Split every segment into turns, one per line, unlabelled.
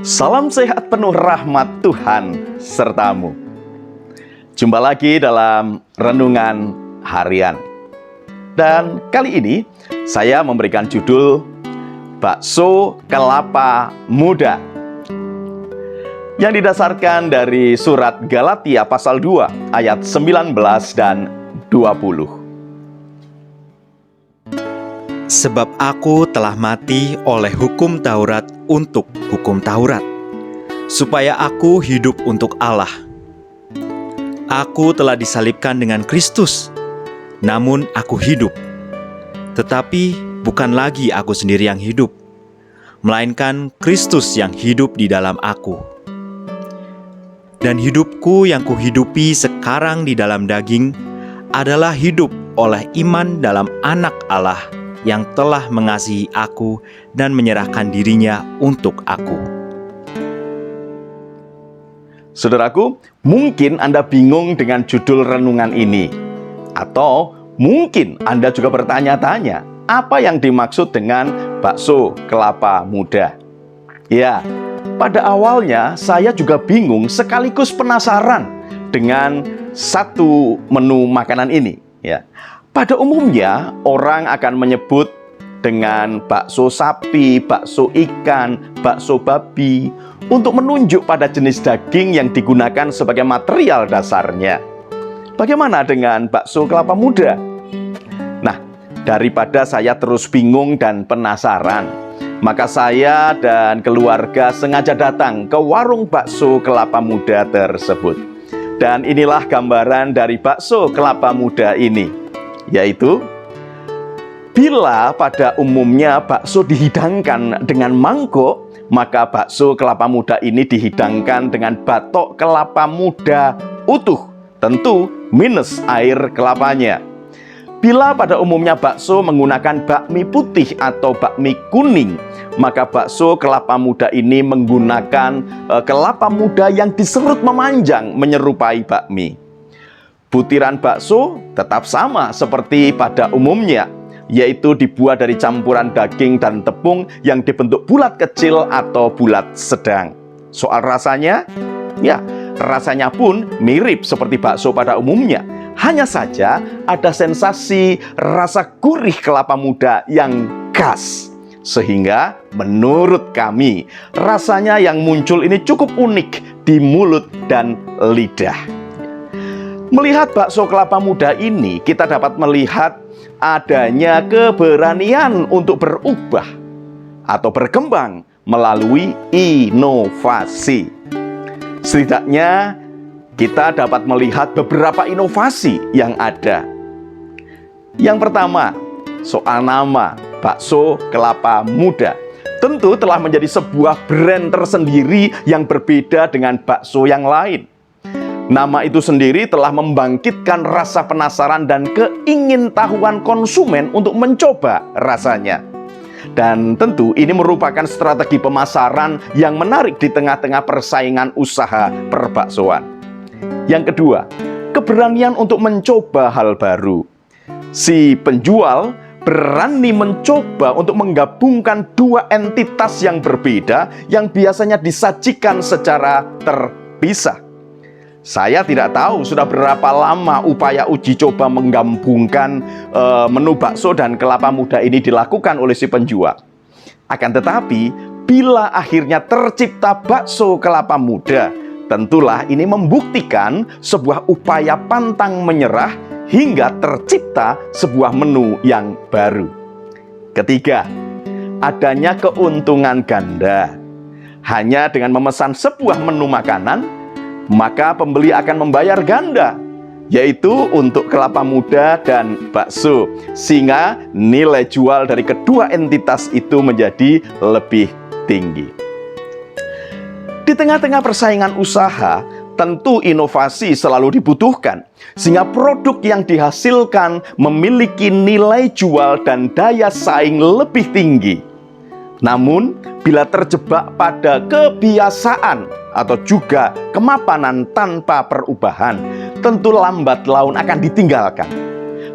Salam sehat penuh rahmat Tuhan sertamu. Jumpa lagi dalam Renungan Harian. Dan kali ini saya memberikan judul Bakso Kelapa Muda, yang didasarkan dari surat Galatia pasal 2 ayat 19 dan 20.
Sebab aku telah mati oleh hukum Taurat untuk hukum Taurat, supaya aku hidup untuk Allah. Aku telah disalibkan dengan Kristus, namun aku hidup. Tetapi bukan lagi aku sendiri yang hidup, melainkan Kristus yang hidup di dalam aku. Dan hidupku yang kuhidupi sekarang di dalam daging adalah hidup oleh iman dalam Anak Allah yang telah mengasihi aku dan menyerahkan dirinya untuk aku.
Saudaraku, mungkin Anda bingung dengan judul renungan ini. Atau mungkin Anda juga bertanya-tanya, apa yang dimaksud dengan bakso kelapa muda? Ya, pada awalnya saya juga bingung sekaligus penasaran dengan satu menu makanan ini. Ya, pada umumnya orang akan menyebut dengan bakso sapi, bakso ikan, bakso babi untuk menunjuk pada jenis daging yang digunakan sebagai material dasarnya. Bagaimana dengan bakso kelapa muda? Nah, daripada saya terus bingung dan penasaran, maka saya dan keluarga sengaja datang ke warung bakso kelapa muda tersebut. Dan inilah gambaran dari bakso kelapa muda ini, yaitu bila pada umumnya bakso dihidangkan dengan mangkok, maka bakso kelapa muda ini dihidangkan dengan batok kelapa muda utuh, tentu minus air kelapanya. Bila pada umumnya bakso menggunakan bakmi putih atau bakmi kuning, maka bakso kelapa muda ini menggunakan kelapa muda yang diserut memanjang menyerupai bakmi. Butiran bakso tetap sama seperti pada umumnya, yaitu dibuat dari campuran daging dan tepung yang dibentuk bulat kecil atau bulat sedang. Soal rasanya, ya rasanya pun mirip seperti bakso pada umumnya. Hanya saja ada sensasi rasa gurih kelapa muda yang khas. Sehingga menurut kami, rasanya yang muncul ini cukup unik di mulut dan lidah. Melihat bakso kelapa muda ini, kita dapat melihat adanya keberanian untuk berubah atau berkembang melalui inovasi. Setidaknya kita dapat melihat beberapa inovasi yang ada. Yang pertama, soal nama bakso kelapa muda. Tentu telah menjadi sebuah brand tersendiri yang berbeda dengan bakso yang lain. Nama itu sendiri telah membangkitkan rasa penasaran dan keingintahuan konsumen untuk mencoba rasanya. Dan tentu ini merupakan strategi pemasaran yang menarik di tengah-tengah persaingan usaha perbaksoan. Yang kedua, keberanian untuk mencoba hal baru. Si penjual berani mencoba untuk menggabungkan dua entitas yang berbeda yang biasanya disajikan secara terpisah. Saya tidak tahu sudah berapa lama upaya uji coba menggabungkan menu bakso dan kelapa muda ini dilakukan oleh si penjual. Akan tetapi, bila akhirnya tercipta bakso kelapa muda, tentulah ini membuktikan sebuah upaya pantang menyerah hingga tercipta sebuah menu yang baru. Ketiga, adanya keuntungan ganda. Hanya dengan memesan sebuah menu makanan, maka pembeli akan membayar ganda, yaitu untuk kelapa muda dan bakso, sehingga nilai jual dari kedua entitas itu menjadi lebih tinggi. Di tengah-tengah persaingan usaha, tentu inovasi selalu dibutuhkan, sehingga produk yang dihasilkan memiliki nilai jual dan daya saing lebih tinggi. Namun, bila terjebak pada kebiasaan atau juga kemapanan tanpa perubahan, tentu lambat laun akan ditinggalkan.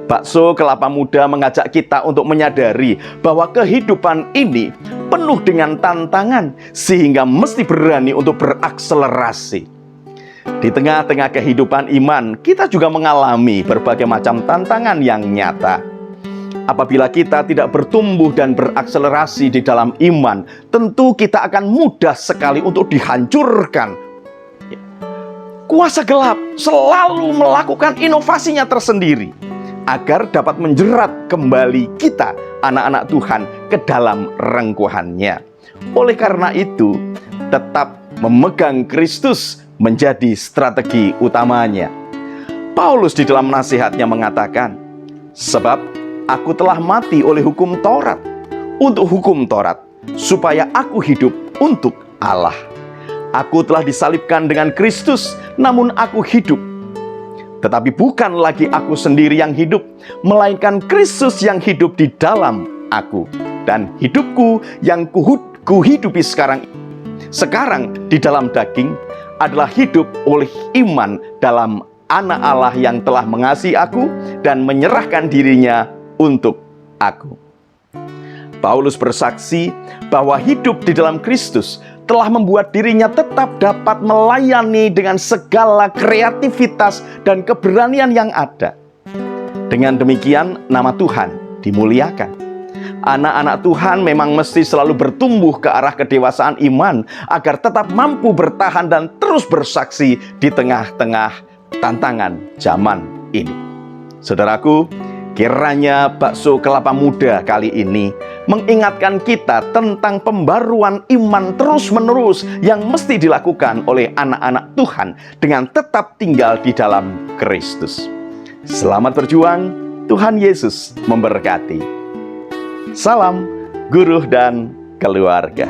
Bakso Kelapa Muda mengajak kita untuk menyadari bahwa kehidupan ini penuh dengan tantangan, sehingga mesti berani untuk berakselerasi. Di tengah-tengah kehidupan iman, kita juga mengalami berbagai macam tantangan yang nyata. Apabila kita tidak bertumbuh dan berakselerasi di dalam iman, tentu kita akan mudah sekali untuk dihancurkan. Kuasa gelap selalu melakukan inovasinya tersendiri agar dapat menjerat kembali kita, anak-anak Tuhan, ke dalam rengkuhannya. Oleh karena itu, tetap memegang Kristus menjadi strategi utamanya. Paulus di dalam nasihatnya mengatakan, "Sebab aku telah mati oleh hukum Taurat, untuk hukum Taurat, supaya aku hidup untuk Allah. Aku telah disalibkan dengan Kristus, namun aku hidup. Tetapi bukan lagi aku sendiri yang hidup, melainkan Kristus yang hidup di dalam aku. Dan hidupku yang kuhidupi sekarang di dalam daging, adalah hidup oleh iman dalam Anak Allah yang telah mengasihi aku dan menyerahkan dirinya untuk aku." Paulus bersaksi bahwa hidup di dalam Kristus telah membuat dirinya tetap dapat melayani dengan segala kreativitas dan keberanian yang ada. Dengan demikian, nama Tuhan dimuliakan. Anak-anak Tuhan memang mesti selalu bertumbuh ke arah kedewasaan iman agar tetap mampu bertahan dan terus bersaksi di tengah-tengah tantangan zaman ini. Saudaraku, kiranya Bakso Kelapa Muda kali ini mengingatkan kita tentang pembaruan iman terus-menerus yang mesti dilakukan oleh anak-anak Tuhan dengan tetap tinggal di dalam Kristus. Selamat berjuang, Tuhan Yesus memberkati. Salam, guru dan keluarga.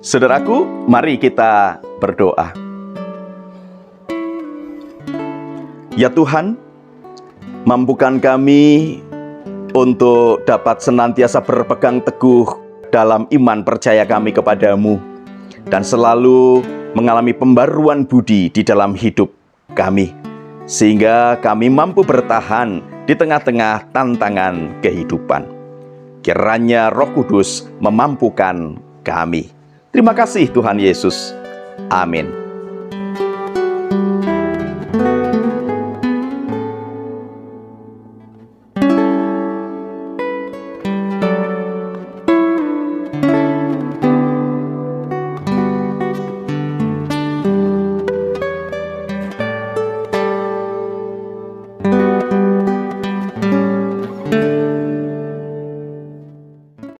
Saudaraku, mari kita berdoa. Ya Tuhan, mampukan kami untuk dapat senantiasa berpegang teguh dalam iman percaya kami kepadamu, dan selalu mengalami pembaruan budi di dalam hidup kami, sehingga kami mampu bertahan di tengah-tengah tantangan kehidupan. Kiranya Roh Kudus memampukan kami. Terima kasih Tuhan Yesus. Amin.